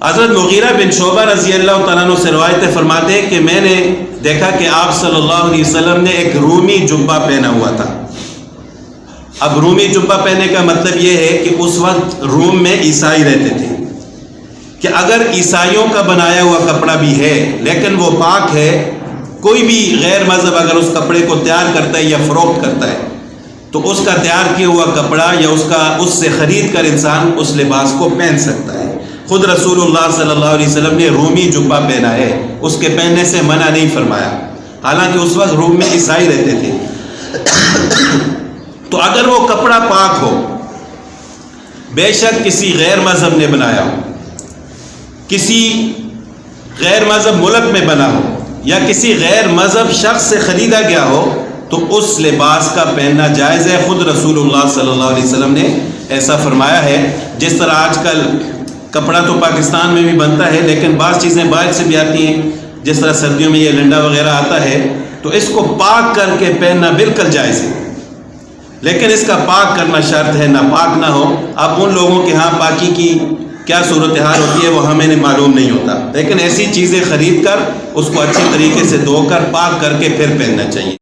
حضرت مغیرہ بن شعبہ رضی اللہ تعالیٰ عنہ سے روایت فرماتے ہیں کہ میں نے دیکھا کہ آپ صلی اللہ علیہ وسلم نے ایک رومی جبہ پہنا ہوا تھا۔ اب رومی جبہ پہننے کا مطلب یہ ہے کہ اس وقت روم میں عیسائی رہتے تھے، کہ اگر عیسائیوں کا بنایا ہوا کپڑا بھی ہے لیکن وہ پاک ہے، کوئی بھی غیر مذہب اگر اس کپڑے کو تیار کرتا ہے یا فروخت کرتا ہے تو اس کا تیار کیا ہوا کپڑا یا اس سے خرید کر انسان اس لباس کو پہن سکتا ہے۔ خود رسول اللہ صلی اللہ علیہ وسلم نے رومی جبہ پہنا ہے، اس کے پہننے سے منع نہیں فرمایا، حالانکہ اس وقت روم میں عیسائی رہتے تھے۔ تو اگر وہ کپڑا پاک ہو، بے شک کسی غیر مذہب نے بنایا ہو، کسی غیر مذہب ملک میں بنا ہو یا کسی غیر مذہب شخص سے خریدا گیا ہو تو اس لباس کا پہننا جائز ہے۔ خود رسول اللہ صلی اللہ علیہ وسلم نے ایسا فرمایا ہے۔ جس طرح آج کل کپڑا تو پاکستان میں بھی بنتا ہے لیکن بعض چیزیں باہر سے بھی آتی ہیں، جس طرح سردیوں میں یہ لنڈا وغیرہ آتا ہے، تو اس کو پاک کر کے پہننا بالکل جائز ہے، لیکن اس کا پاک کرنا شرط ہے، ناپاک نہ ہو۔ اب ان لوگوں کے ہاں پاکی کی کیا صورتحال ہوتی ہے وہ ہمیں معلوم نہیں ہوتا، لیکن ایسی چیزیں خرید کر اس کو اچھی طریقے سے دھو کر پاک کر کے پھر پہننا چاہیے۔